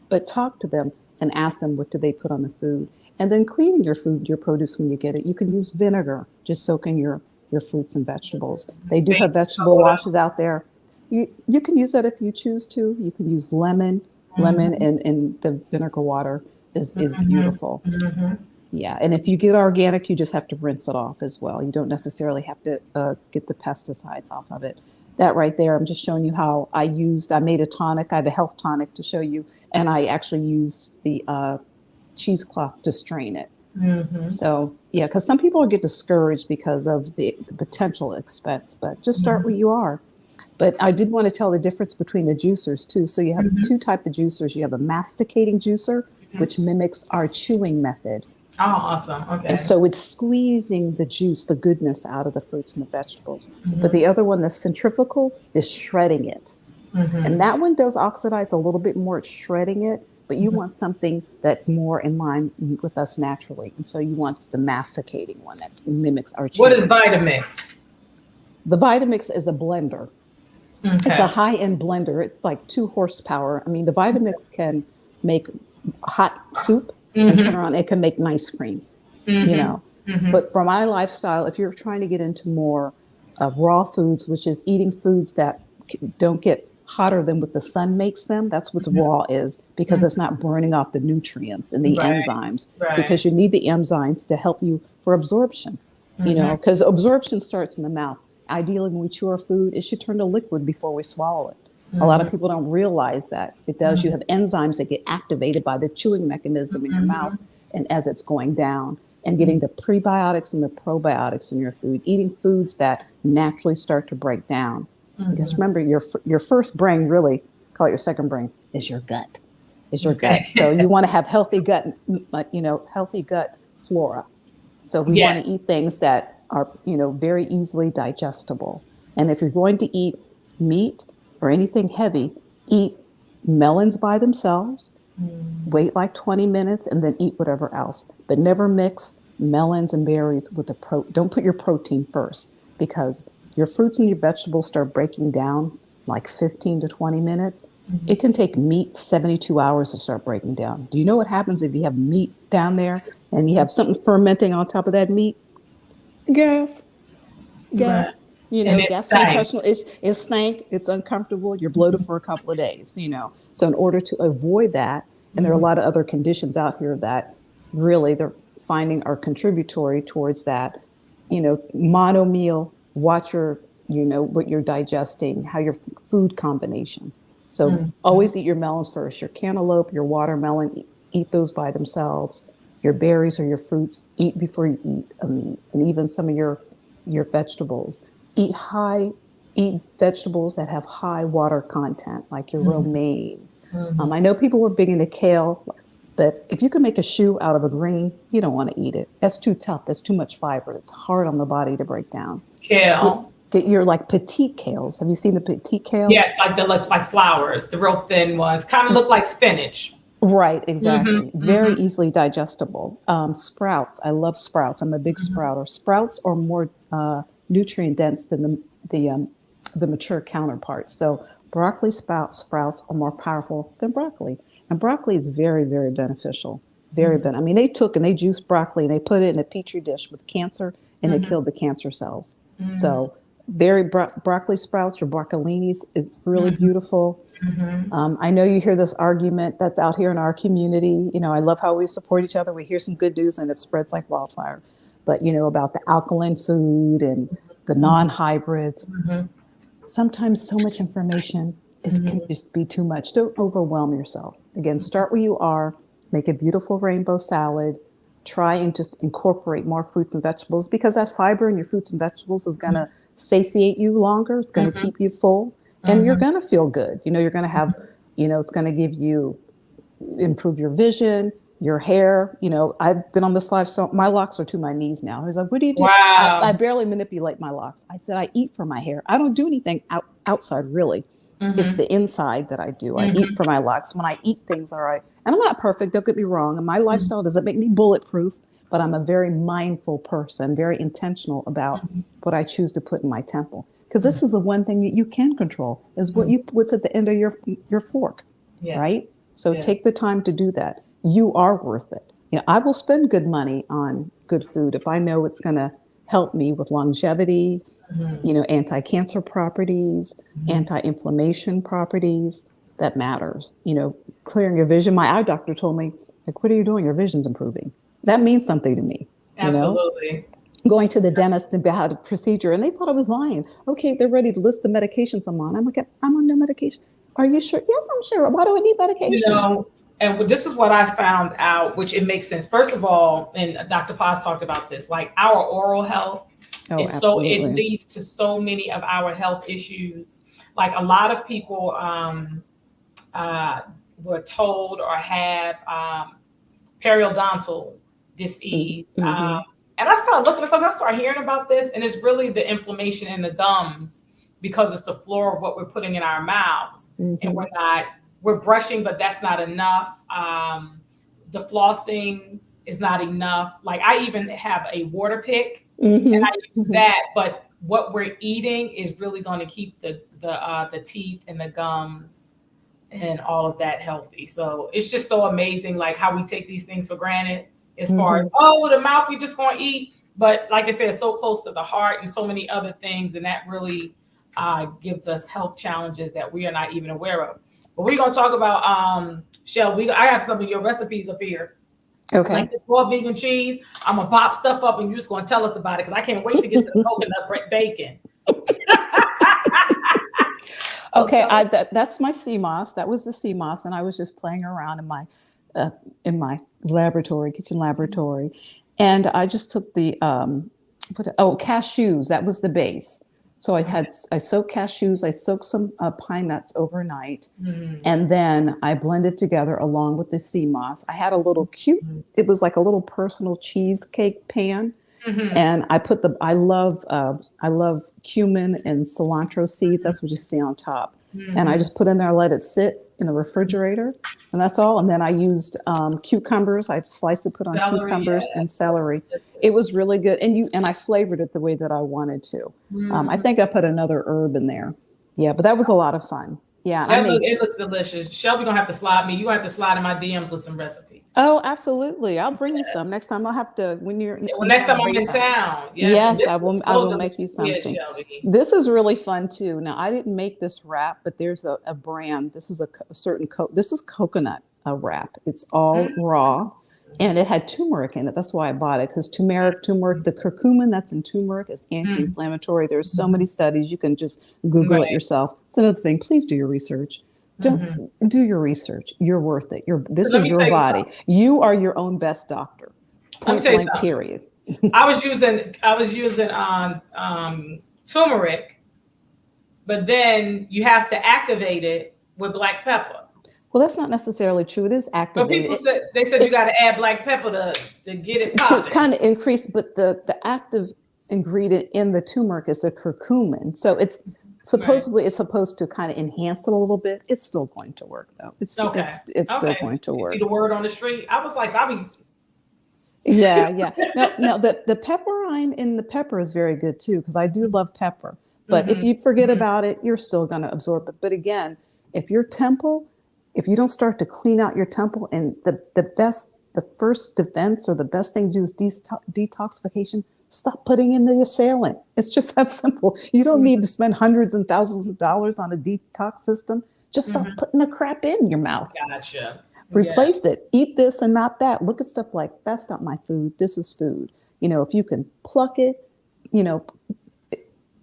But talk to them and ask them what do they put on the food. And then cleaning your food, your produce when you get it. You can use vinegar, just soaking your fruits and vegetables. They do have vegetable washes out there. You can use that if you choose to. You can use lemon and the vinegar water is beautiful. Yeah, and if you get organic, you just have to rinse it off as well. You don't necessarily have to get the pesticides off of it. That right there, I'm just showing you how I made a tonic. I have a health tonic to show you, and I actually used the cheesecloth to strain it. So yeah, because some people get discouraged because of the potential expense, but just start where you are. But I did want to tell the difference between the juicers too. So you have 2 types of juicers. You have a masticating juicer, which mimics our chewing method.
Oh, awesome. Okay.
And so it's squeezing the juice, the goodness out of the fruits and the vegetables. But the other one, the centrifugal, is shredding it. And that one does oxidize a little bit more. It's shredding it, but you want something that's more in line with us naturally. And so you want the masticating one that mimics our chewing.
What is Vitamix?
The Vitamix is a blender.
Okay.
It's a high-end blender. It's like 2 horsepower. I mean, the Vitamix can make hot soup and turn around. It can make nice cream, But for my lifestyle, if you're trying to get into more raw foods, which is eating foods that don't get hotter than what the sun makes them, that's what raw is, because it's not burning off the nutrients and the enzymes, because you need the enzymes to help you for absorption, because absorption starts in the mouth. Ideally, when we chew our food, it should turn to liquid before we swallow it. A lot of people don't realize that it does. You have enzymes that get activated by the chewing mechanism in your mouth, and as it's going down, and getting the prebiotics and the probiotics in your food, eating foods that naturally start to break down. Because remember, your first brain, really, call it your second brain, is your gut. So you want to have healthy gut, healthy gut flora. So we want to eat things that are, very easily digestible. And if you're going to eat meat or anything heavy, eat melons by themselves, wait like 20 minutes, and then eat whatever else. But never mix melons and berries with don't put your protein first, because your fruits and your vegetables start breaking down like 15 to 20 minutes. It can take meat 72 hours to start breaking down. Do you know what happens if you have meat down there and you have something fermenting on top of that meat? Gas.
Right.
Gastrointestinal, it stank, it's uncomfortable, you're bloated for a couple of days, So in order to avoid that, and there are a lot of other conditions out here that really they're finding are contributory towards that, mono meal, watch your, what you're digesting, how your food combination. So always eat your melons first, your cantaloupe, your watermelon, eat those by themselves. Your berries or your fruits, eat before you eat a meat, and even some of your vegetables. Eat vegetables that have high water content, like your romaines. I know people were big into kale, but if you can make a shoe out of a green, you don't want to eat it. That's too tough. That's too much fiber. It's hard on the body to break down.
Kale.
Get your petite kales. Have you seen the petite kales?
Yes, like flowers, the real thin ones, kind of look like spinach.
Right, exactly. Very easily digestible. Sprouts. I love sprouts. I'm a big sprouter. Sprouts are more nutrient dense than the mature counterparts. So broccoli sprouts are more powerful than broccoli. And broccoli is very, very beneficial. I mean, they juiced broccoli and they put it in a petri dish with cancer, and it killed the cancer cells. So broccoli sprouts or broccolinis is really beautiful. I know you hear this argument that's out here in our community. I love how we support each other. We hear some good news and it spreads like wildfire. But, about the alkaline food and the non-hybrids. Sometimes so much information can just be too much. Don't overwhelm yourself. Again, start where you are, make a beautiful rainbow salad, try and just incorporate more fruits and vegetables, because that fiber in your fruits and vegetables is going to satiate you longer. It's going to keep you full and you're going to feel good. You're going to have, it's going to give you, improve your vision, your hair. I've been on this live, so my locks are to my knees now. I was like, what do you do?
Wow.
I barely manipulate my locks. I said, I eat for my hair. I don't do anything outside, really. It's the inside that I do. I eat for my locks. When I eat things, all right. And I'm not perfect, don't get me wrong. And my lifestyle doesn't make me bulletproof, but I'm a very mindful person, very intentional about what I choose to put in my temple. Because this is the one thing that you can control, is what's at the end of your fork, right? So take the time to do that. You are worth it. I will spend good money on good food if I know it's going to help me with longevity, anti-cancer properties, anti-inflammation properties. That matters. Clearing your vision. My eye doctor told me, like, what are you doing? Your vision's improving. That means something to me.
Absolutely.
Going to the dentist and had a procedure, and they thought I was lying. Okay, they're ready to list the medications I'm on. I'm like, I'm on no medication. Are you sure? Yes, I'm sure. Why do I need medication?
And this is what I found out, which it makes sense. First of all, and Dr. Paz talked about this, like our oral health is
absolutely.
it leads to so many of our health issues. Like a lot of people were told or have periodontal disease. And I started looking at something, I started hearing about this, and it's really the inflammation in the gums because it's the floor of what we're putting in our mouths. And we're brushing, but that's not enough. The flossing is not enough. Like I even have a water pick and I use that, but what we're eating is really going to keep the teeth and the gums and all of that healthy. So it's just so amazing, like how we take these things for granted as far as, the mouth, we just going to eat. But like I said, it's so close to the heart and so many other things. And that really gives us health challenges that we are not even aware of. But we're going to talk about, Shelbee, I have some of your recipes up here.
Okay.
Like this raw vegan cheese. I'm going to pop stuff up and you're just going to tell us about it because I can't wait to get to the coconut bacon.
Okay, that's my sea moss. That was the sea moss, and I was just playing around in my laboratory, kitchen laboratory, and I just took the cashews. That was the base. So I soaked cashews. I soaked some pine nuts overnight, and then I blended together along with the sea moss. I had a little cute. It was like a little personal cheesecake pan. And I love cumin and cilantro seeds. That's what you see on top. And I just put in there, let it sit in the refrigerator, and that's all. And then I used cucumbers. I sliced it, put on cucumbers and celery. It was really good. And I flavored it the way that I wanted to. I think I put another herb in there. Yeah, but that was a lot of fun. Yeah,
it looks delicious. Shelbee gonna have to slide me. You have to slide in my DMs with some recipes.
Oh, absolutely. I'll bring you some next time. I'll have to
next time I'm in town.
Yes, I will make you something. This is really fun too. Now I didn't make this wrap, but there's a brand. This is this is coconut wrap. It's all raw. And it had turmeric in it. That's why I bought it, because turmeric, the curcumin that's in turmeric is anti-inflammatory. There's so many studies. You can just Google it yourself. It's another thing. Please do your research. Don't do your research. You're worth it. This is your body. You are your own best doctor. Point blank, period.
I was using turmeric, but then you have to activate it with black pepper.
Well, that's not necessarily true. It is activated.
But people said you got to add black pepper to get it popping.
To kind of increase, but the active ingredient in the turmeric is the curcumin. So it's supposedly it's supposed to kind of enhance it a little bit. It's still going to work though. It's still going to work.
You see the word on the street? I was like,
Yeah. Now the pepperine in the pepper is very good too, because I do love pepper. But if you forget about it, you're still going to absorb it. But again, if you don't start to clean out your temple, and the first defense or the best thing to do is detoxification, stop putting in the assailant. It's just that simple. You don't need to spend hundreds and thousands of dollars on a detox system. Just stop putting the crap in your mouth.
Gotcha.
Replace it. Eat this and not that. Look at stuff like, that's not my food. This is food. You know, if you can pluck it, you know,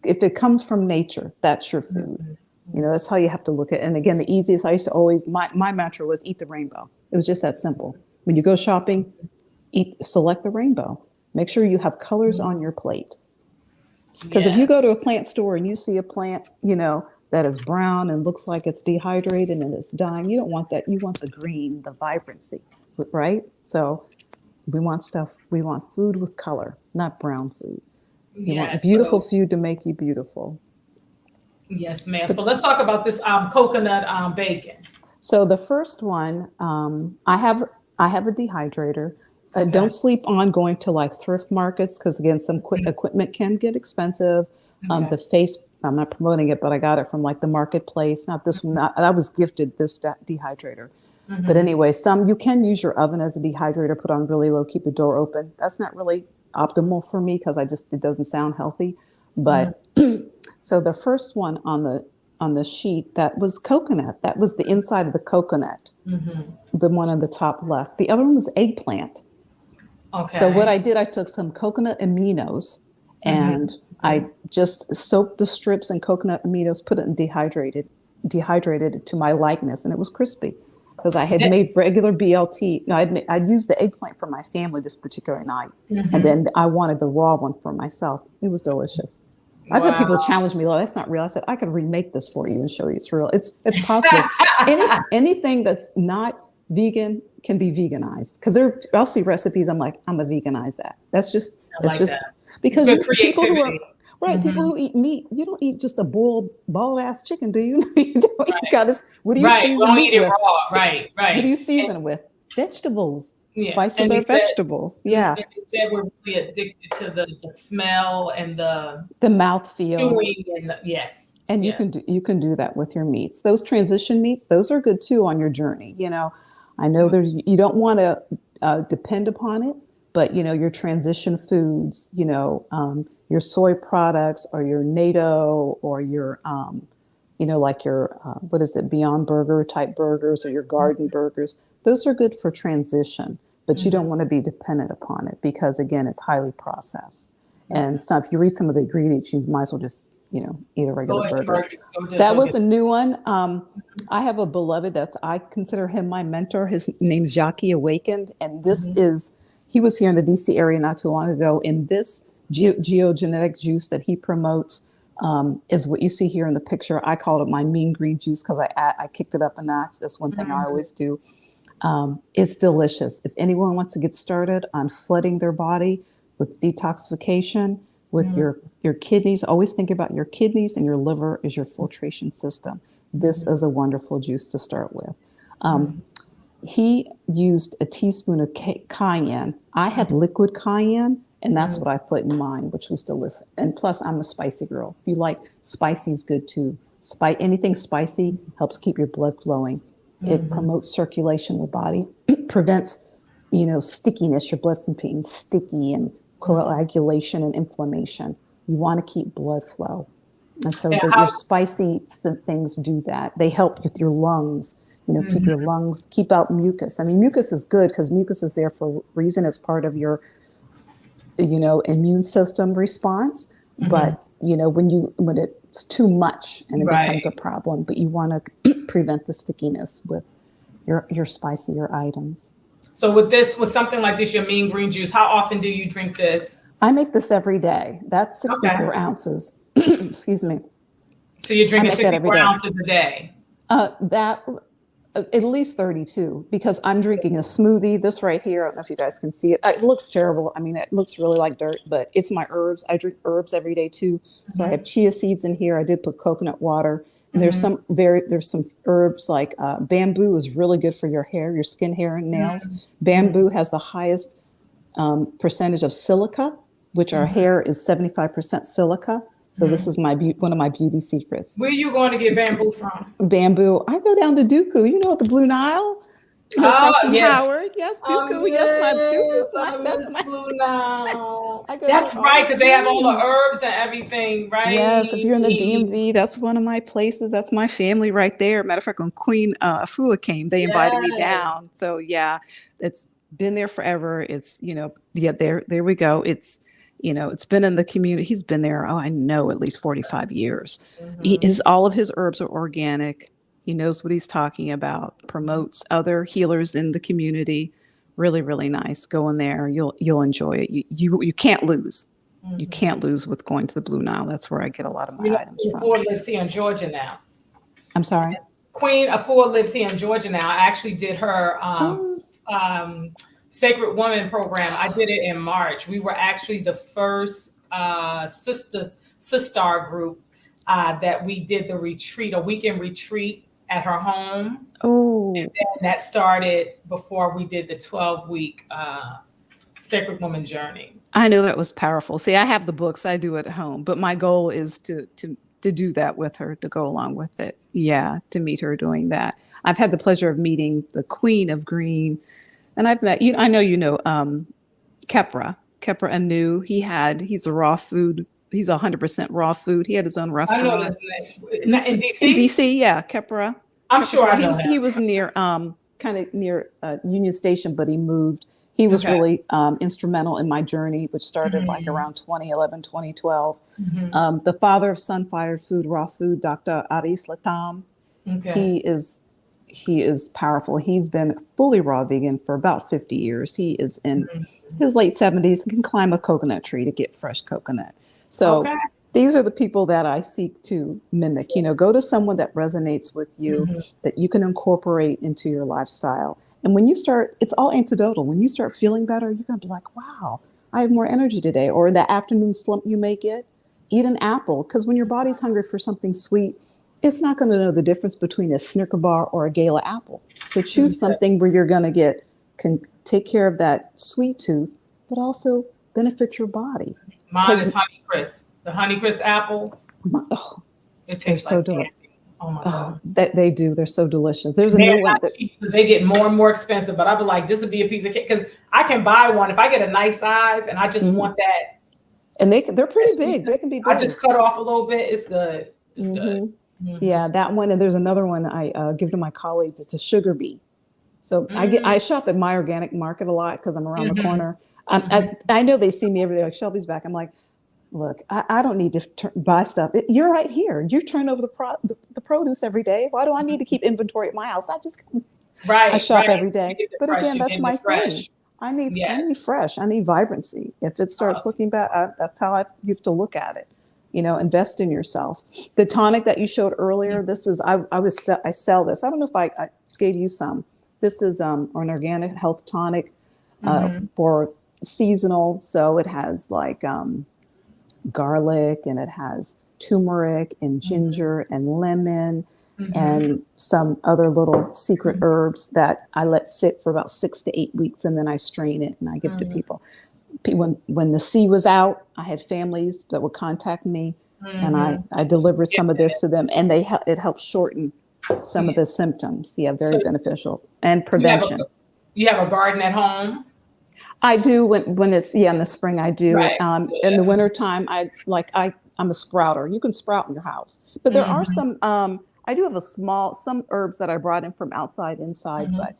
if it comes from nature, that's your food. You know, that's how you have to look at it. And again, the easiest, I used to always, my mantra was eat the rainbow. It was just that simple. When you go shopping, select the rainbow. Make sure you have colors on your plate. Because if you go to a plant store and you see a plant, you know, that is brown and looks like it's dehydrated and it's dying, you don't want that. You want the green, the vibrancy, right? So we want food with color, not brown food. You want beautiful food to make you beautiful.
Yes, ma'am. So let's talk about this coconut bacon.
So the first one, I have a dehydrator. Don't sleep on going to like thrift markets because again, some equipment can get expensive. The face, I'm not promoting it, but I got it from like the marketplace. Not this one. I was gifted this dehydrator. But anyway, you can use your oven as a dehydrator. Put on really low, keep the door open. That's not really optimal for me because it doesn't sound healthy. But so the first one on the sheet, that was coconut. That was the inside of the coconut. The one on the top left. The other one was eggplant. Okay. So what I did, I took some coconut aminos and I just soaked the strips in coconut aminos, put it in dehydrated it to my likeness, and it was crispy because I had made regular BLT. No, I'd used the eggplant for my family this particular night, and then I wanted the raw one for myself. It was delicious. I've had people challenge me, "Oh, that's not real." I said, "I could remake this for you and show you it's real. It's possible. Anything that's not vegan can be veganized because I'll see recipes. I'm like, I'm gonna veganize that. That's just because people who are people who eat meat, you don't eat just a bald ass chicken, do you? You don't. You got what do you season meat with? Right. What do you season it with? Vegetables. Spices are vegetables.
And they said we're really addicted to the smell and the
mouthfeel. And you can do that with your meats. Those transition meats, those are good too on your journey. You know, I know you don't want to depend upon it, but you know, your transition foods, you know, your soy products or your natto or your, you know, like your, Beyond Burger type burgers or your garden burgers. Those are good for transition, but you don't want to be dependent upon it because again, it's highly processed. And so if you read some of the ingredients, you might as well just, you know, eat a regular burger. That was a new one. I have a beloved I consider him my mentor. His name's Jockey Awakened. And this he was here in the DC area not too long ago. And this geogenetic juice that he promotes is what you see here in the picture. I called it my mean green juice because I kicked it up a notch. That's one thing I always do. It's delicious. If anyone wants to get started on flooding their body with detoxification, with your kidneys, always think about your kidneys and your liver is your filtration system. This is a wonderful juice to start with. He used a teaspoon of cayenne. I had liquid cayenne, and that's what I put in mine, which was delicious. And plus, I'm a spicy girl. If you like, spicy is good too. Anything spicy helps keep your blood flowing. It promotes circulation in the body, prevents, you know, stickiness, your blood from being sticky and coagulation and inflammation. You want to keep blood flow. And so your spicy things do that. They help with your lungs, you know, keep your lungs, keep out mucus. I mean, mucus is good because mucus is there for a reason as part of your, you know, immune system response. But, you know, when it's too much and it becomes a problem, but you want to prevent the stickiness with your spicier items.
So with something like this, your mean green juice, how often do you drink this?
I make this every day. That's 64 ounces. Excuse me.
So you're drinking 64 ounces a day?
That at least 32 because I'm drinking a smoothie. This right here, I don't know if you guys can see it. It looks terrible. I mean, it looks really like dirt, but it's my herbs. I drink herbs every day too. So I have chia seeds in here. I did put coconut water. And there's some herbs like bamboo is really good for your hair, your skin, hair, and nails. Bamboo has the highest percentage of silica, which our hair is 75% silica. So this is one of my beauty secrets.
Where are you going to get bamboo from?
Bamboo. I go down to Dooku. You know, the Blue Nile. across from
yes.
Howard. Yes, Dooku. Yes, my Dooku's
Miss
my.
Blue now.
I go
That's
there all
right,
the
because they have all the
time.
herbs and everything, right?
Yes, if you're in the DMV, that's one of my places. That's my family right there. Matter of fact, when Queen Afua came, they invited me
Yes.
down. So yeah, it's been there forever. It's, yeah, there we go. It's, it's been in the community. He's been there, I know, at least 45 years. All of his herbs are organic. He knows what he's talking about, promotes other healers in the community. Really, really nice. Go in there. You'll enjoy it. You can't lose. You can't lose with going to the Blue Nile. That's where I get a lot of my items from.
Afua lives here in Georgia now.
I'm sorry?
Queen Afua lives here in Georgia now. I actually did her Sacred Woman program. I did it in March. We were actually the first sister group that we did the retreat, a weekend retreat at her home.
Oh.
And then that started before we did the 12-week Sacred Woman journey.
I know that was powerful. See, I have the books. I do it at home, but my goal is to do that with her, to go along with it. Yeah, to meet her doing that. I've had the pleasure of meeting the Queen of Green, and I've met I know Kepra Anu. He's a raw food. He's 100% raw food. He had his own restaurant.
I know that's in DC.
In DC, yeah, Kepra.
I'm sure I know
he was near kind of near Union Station, but he moved. He was really instrumental in my journey, which started like around 2011, 2012. The father of Sunfire Food, Raw Food, Dr. Aris Latam. He is powerful. He's been fully raw vegan for about 50 years. He is in his late 70s and can climb a coconut tree to get fresh coconut. So these are the people that I seek to mimic. Go to someone that resonates with you, that you can incorporate into your lifestyle. And when you start, it's all antidotal. When you start feeling better, you're going to be like, wow, I have more energy today. Or that afternoon slump you may get, eat an apple. Because when your body's hungry for something sweet, it's not going to know the difference between a Snicker bar or a Gala apple. So choose something where you're going to can take care of that sweet tooth, but also benefit your body.
Mine is Honeycrisp. The Honeycrisp apple. It tastes
so
like
delicious.
Oh my God.
That they do. They're so delicious. There's a new one.
They get more and more expensive, but I'd be like, this would be a piece of cake because I can buy one if I get a nice size and I just want that.
And they're pretty big. They can be big.
I just cut off a little bit. It's good. It's good.
Yeah, that one. And there's another one I give to my colleagues. It's a sugar bee. So I shop at my organic market a lot because I'm around the corner. I know they see me every day. Like, Shelby's back. I'm like, look, I don't need to buy stuff. You're right here. You turn over the produce every day. Why do I need to keep inventory at my house? I shop every day. But again, that's my thing. I need fresh. I need vibrancy. If it starts looking bad, that's how you have to look at it. Invest in yourself. The tonic that you showed earlier, this is I sell this. I don't know if I gave you some. This is an organic health tonic for seasonal. So it has like garlic, and it has turmeric and ginger and lemon and some other little secret herbs that I let sit for about 6 to 8 weeks, and then I strain it and I give it to people. When the sea was out, I had families that would contact me, and I delivered some of this to them, and it helped shorten some of the symptoms. Yeah, very beneficial and prevention.
You have a garden at home? I
do when it's in the spring. I do. Right. In the wintertime, I'm a sprouter. You can sprout in your house, but there are some. I do have some herbs that I brought in from inside, but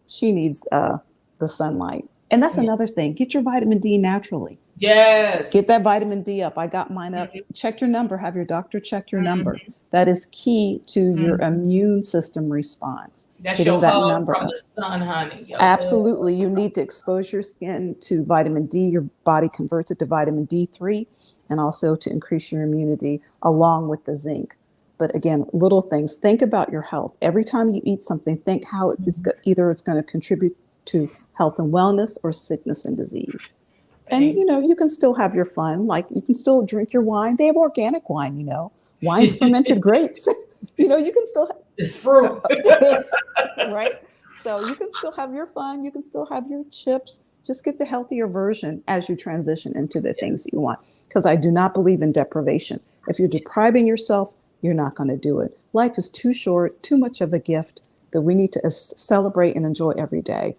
she needs the sunlight. And that's another thing. Get your vitamin D naturally.
Yes.
Get that vitamin D up. I got mine up. Check your number. Have your doctor check your number. That is key to your immune system response.
That's getting your hug from the sun, honey.
Absolutely. You need to expose your skin to vitamin D. Your body converts it to vitamin D3, and also to increase your immunity along with the zinc. But again, little things. Think about your health. Every time you eat something, think how either it's going to contribute to health and wellness or sickness and disease. And, you can still have your fun. Like, you can still drink your wine. They have organic wine, Wine's fermented grapes. You can still.
It's fruit.
Right? So you can still have your fun. You can still have your chips. Just get the healthier version as you transition into the things you want. Because I do not believe in deprivation. If you're depriving yourself, you're not going to do it. Life is too short, too much of a gift. that we need to celebrate and enjoy every day.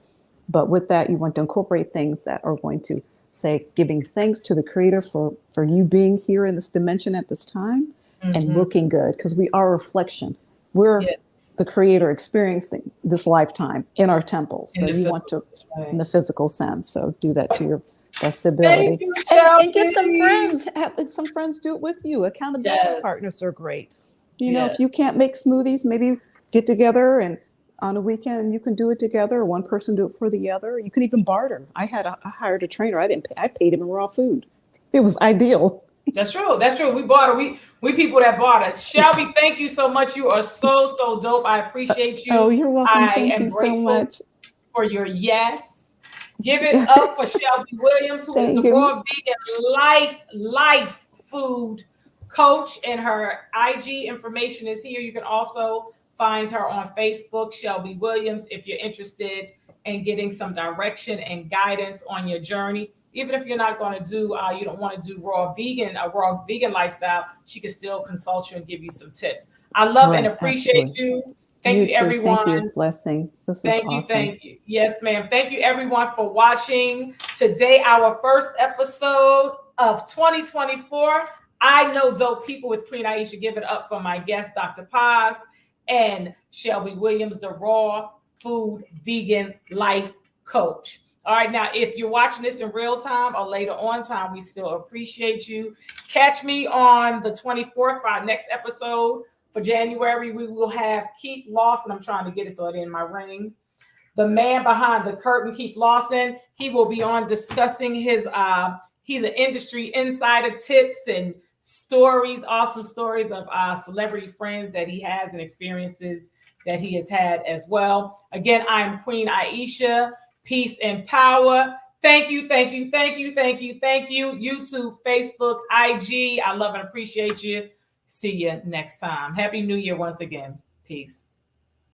But with that, you want to incorporate things that are going to say, giving thanks to the Creator for you being here in this dimension at this time and looking good, because we are a reflection. We're the Creator experiencing this lifetime in our temples. So you want to, in the physical sense, so do that to your best ability. And get some friends. Have some friends do it with you. Accountability partners are great. You know, if you can't make smoothies, maybe get together and on a weekend you can do it together, or one person do it for the other. You can even barter. I hired a trainer. I paid him in raw food. It was ideal.
That's true. That's true. We barter. We people that barter. Shelbee, thank you so much. You are so dope. I appreciate you.
Oh, you're welcome. Thank you
grateful
so much
for your yes. Give it up for Shelbee Williams, who is the raw vegan life food coach, and her IG information is here. You can also find her on Facebook, Shelbee Williams, if you're interested in getting some direction and guidance on your journey. Even if you're not going to do, you don't want to do raw vegan lifestyle, she can still consult you and give you some tips. I love and appreciate you. Thank you, everyone.
Thank you. Blessing. This was awesome.
Thank you. Yes, ma'am. Thank you, everyone, for watching today. Our first episode of 2024. I Know Dope People with Queen Aishah. Give it up for my guest, Dr. Paz, and Shelbee Williams, the raw food vegan life coach. All right, now, if you're watching this in real time or later on time, we still appreciate you. Catch me on the 24th for our next episode. For January, we will have Keith Lawson. I'm trying to get it so it's in my ring. The man behind the curtain, Keith Lawson. He will be on discussing his, he's an industry insider, tips and stories, awesome stories of celebrity friends that he has and experiences that he has had as well. Again, I'm Queen Aishah. Peace and power. Thank you. YouTube, Facebook, IG. I love and appreciate you. See you next time. Happy New Year once again. Peace.